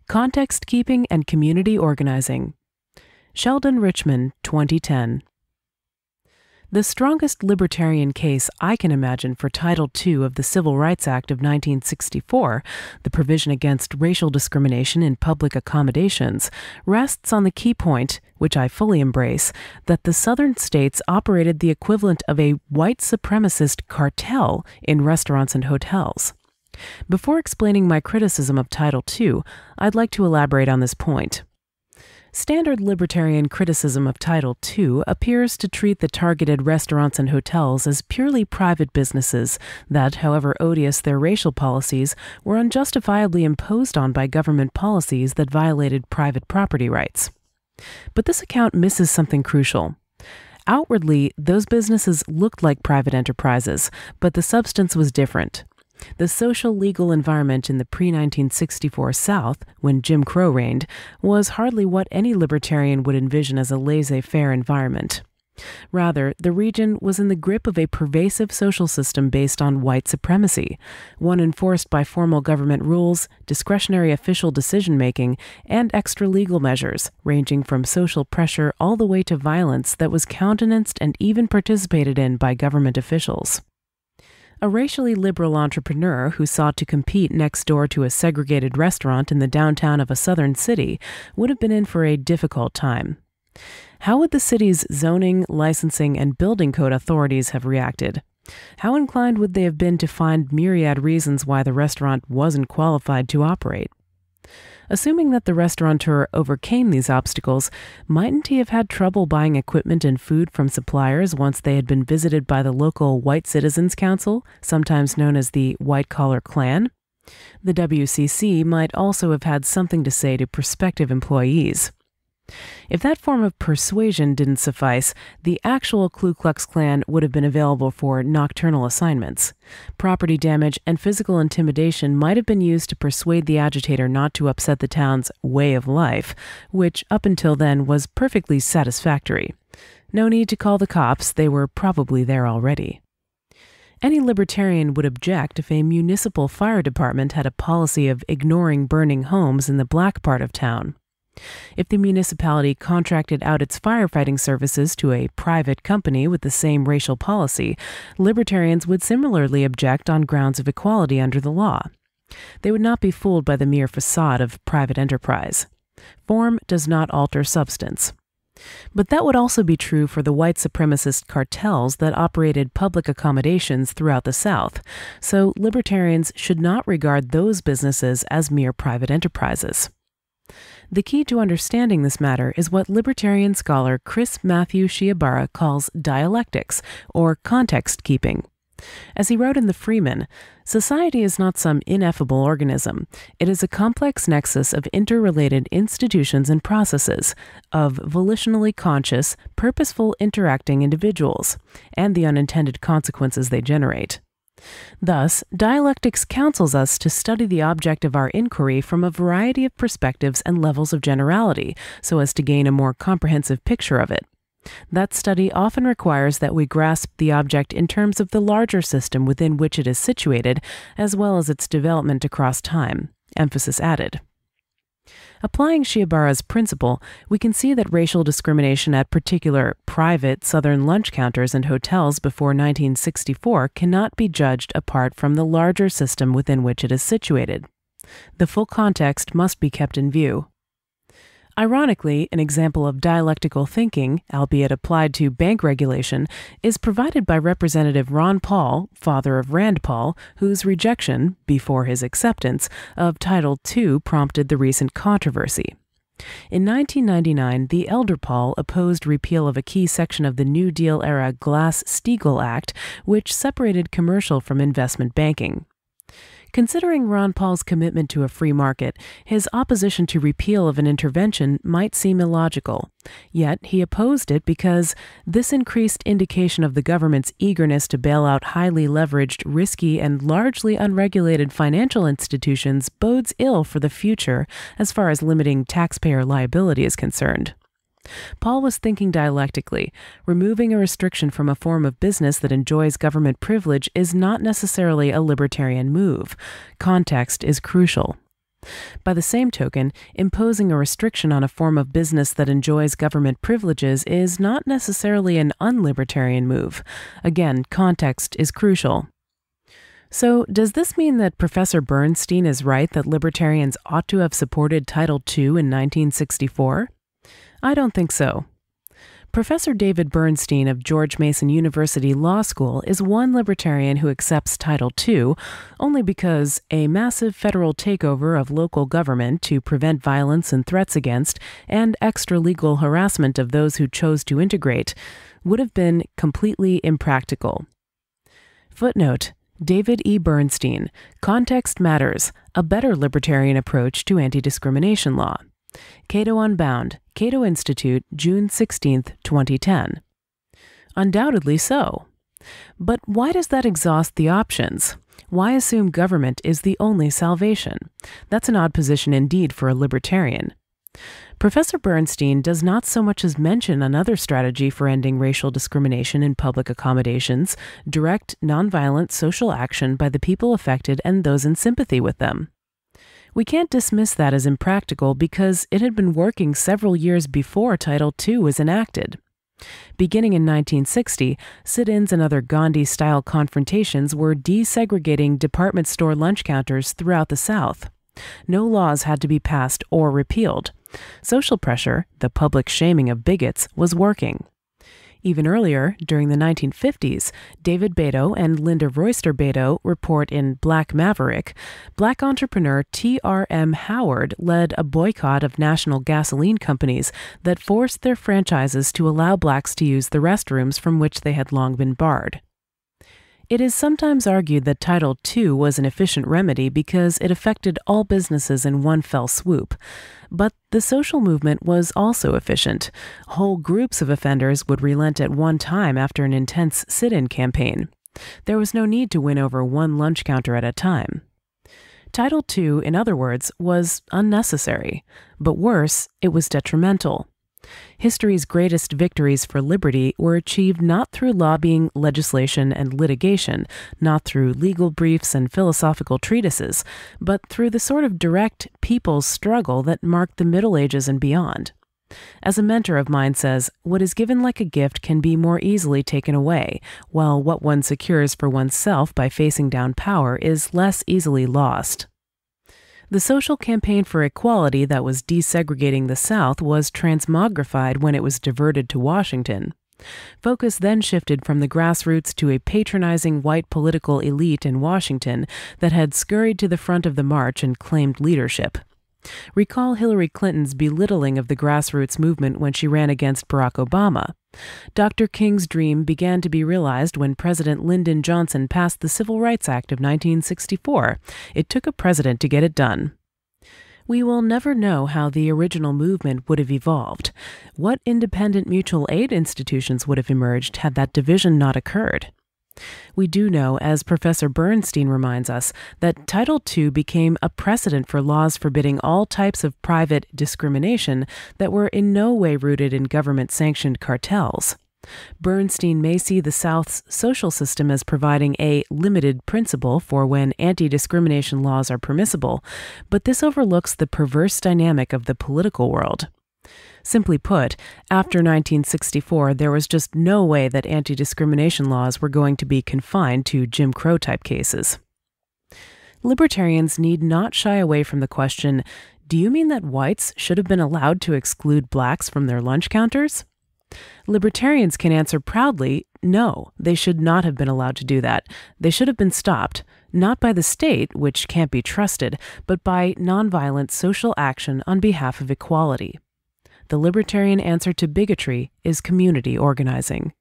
Context Keeping and Community Organizing. Sheldon, Richman, 2010. The strongest libertarian case I can imagine for Title II of the Civil Rights Act of 1964, the provision against racial discrimination in public accommodations, rests on the key point, which I fully embrace, that the Southern states operated the equivalent of a white supremacist cartel in restaurants and hotels. Before explaining my criticism of Title II, I'd like to elaborate on this point. Standard libertarian criticism of Title II appears to treat the targeted restaurants and hotels as purely private businesses that, however odious their racial policies, were unjustifiably imposed on by government policies that violated private property rights. But this account misses something crucial. Outwardly, those businesses looked like private enterprises, but the substance was different. The social legal environment in the pre-1964 South, when Jim Crow reigned, was hardly what any libertarian would envision as a laissez-faire environment. Rather, the region was in the grip of a pervasive social system based on white supremacy, one enforced by formal government rules, discretionary official decision-making, and extralegal measures, ranging from social pressure all the way to violence that was countenanced and even participated in by government officials. A racially liberal entrepreneur who sought to compete next door to a segregated restaurant in the downtown of a southern city would have been in for a difficult time. How would the city's zoning, licensing, and building code authorities have reacted? How inclined would they have been to find myriad reasons why the restaurant wasn't qualified to operate? Assuming that the restaurateur overcame these obstacles, mightn't he have had trouble buying equipment and food from suppliers once they had been visited by the local White Citizens Council, sometimes known as the White Collar Klan? The WCC might also have had something to say to prospective employees. If that form of persuasion didn't suffice, the actual Ku Klux Klan would have been available for nocturnal assignments. Property damage and physical intimidation might have been used to persuade the agitator not to upset the town's way of life, which up until then was perfectly satisfactory. No need to call the cops, they were probably there already. Any libertarian would object if a municipal fire department had a policy of ignoring burning homes in the black part of town. If the municipality contracted out its firefighting services to a private company with the same racial policy, libertarians would similarly object on grounds of equality under the law. They would not be fooled by the mere facade of private enterprise. Form does not alter substance. But that would also be true for the white supremacist cartels that operated public accommodations throughout the South, so libertarians should not regard those businesses as mere private enterprises. The key to understanding this matter is what libertarian scholar Chris Matthew Shiobara calls dialectics, or context keeping. As he wrote in The Freeman, society is not some ineffable organism. It is a complex nexus of interrelated institutions and processes, of volitionally conscious, purposeful interacting individuals, and the unintended consequences they generate. Thus, dialectics counsels us to study the object of our inquiry from a variety of perspectives and levels of generality, so as to gain a more comprehensive picture of it. That study often requires that we grasp the object in terms of the larger system within which it is situated, as well as its development across time. Emphasis added. Applying Shiobara's principle, we can see that racial discrimination at particular private Southern lunch counters and hotels before 1964 cannot be judged apart from the larger system within which it is situated. The full context must be kept in view. Ironically, an example of dialectical thinking, albeit applied to bank regulation, is provided by Representative Ron Paul, father of Rand Paul, whose rejection, before his acceptance, of Title II prompted the recent controversy. In 1999, the elder Paul opposed repeal of a key section of the New Deal-era Glass-Steagall Act, which separated commercial from investment banking. Considering Ron Paul's commitment to a free market, his opposition to repeal of an intervention might seem illogical. Yet he opposed it because this increased indication of the government's eagerness to bail out highly leveraged, risky, and largely unregulated financial institutions bodes ill for the future as far as limiting taxpayer liability is concerned. Paul was thinking dialectically. Removing a restriction from a form of business that enjoys government privilege is not necessarily a libertarian move. Context is crucial. By the same token, imposing a restriction on a form of business that enjoys government privileges is not necessarily an unlibertarian move. Again, context is crucial. So, does this mean that Professor Bernstein is right that libertarians ought to have supported Title II in 1964? I don't think so. Professor David Bernstein of George Mason University Law School is one libertarian who accepts Title II only because a massive federal takeover of local government to prevent violence and threats against and extralegal harassment of those who chose to integrate would have been completely impractical. Footnote: David E. Bernstein, Context Matters, a better libertarian approach to anti-discrimination law. Cato Unbound, Cato Institute, June 16, 2010. Undoubtedly so. But why does that exhaust the options? Why assume government is the only salvation? That's an odd position indeed for a libertarian. Professor Bernstein does not so much as mention another strategy for ending racial discrimination in public accommodations: direct, nonviolent social action by the people affected and those in sympathy with them. We can't dismiss that as impractical because it had been working several years before Title II was enacted. Beginning in 1960, sit-ins and other Gandhi-style confrontations were desegregating department store lunch counters throughout the South. No laws had to be passed or repealed. Social pressure, the public shaming of bigots, was working. Even earlier, during the 1950s, David Beto and Linda Royster Beto report in Black Maverick, Black entrepreneur T.R.M. Howard led a boycott of national gasoline companies that forced their franchises to allow blacks to use the restrooms from which they had long been barred. It is sometimes argued that Title II was an efficient remedy because it affected all businesses in one fell swoop. But the social movement was also efficient. Whole groups of offenders would relent at one time after an intense sit-in campaign. There was no need to win over one lunch counter at a time. Title II, in other words, was unnecessary. But worse, it was detrimental. History's greatest victories for liberty were achieved not through lobbying, legislation, and litigation, not through legal briefs and philosophical treatises, but through the sort of direct people's struggle that marked the Middle Ages and beyond. As a mentor of mine says, what is given like a gift can be more easily taken away, while what one secures for oneself by facing down power is less easily lost. The social campaign for equality that was desegregating the South was transmogrified when it was diverted to Washington. Focus then shifted from the grassroots to a patronizing white political elite in Washington that had scurried to the front of the march and claimed leadership. Recall Hillary Clinton's belittling of the grassroots movement when she ran against Barack Obama. Dr. King's dream began to be realized when President Lyndon Johnson passed the Civil Rights Act of 1964. It took a president to get it done. We will never know how the original movement would have evolved. What independent mutual aid institutions would have emerged had that division not occurred? We do know, as Professor Bernstein reminds us, that Title II became a precedent for laws forbidding all types of private discrimination that were in no way rooted in government-sanctioned cartels. Bernstein may see the South's social system as providing a limited principle for when anti-discrimination laws are permissible, but this overlooks the perverse dynamic of the political world. Simply put, after 1964, there was just no way that anti-discrimination laws were going to be confined to Jim Crow-type cases. Libertarians need not shy away from the question, do you mean that whites should have been allowed to exclude blacks from their lunch counters? Libertarians can answer proudly, no, they should not have been allowed to do that. They should have been stopped, not by the state, which can't be trusted, but by nonviolent social action on behalf of equality. The libertarian answer to bigotry is community organizing.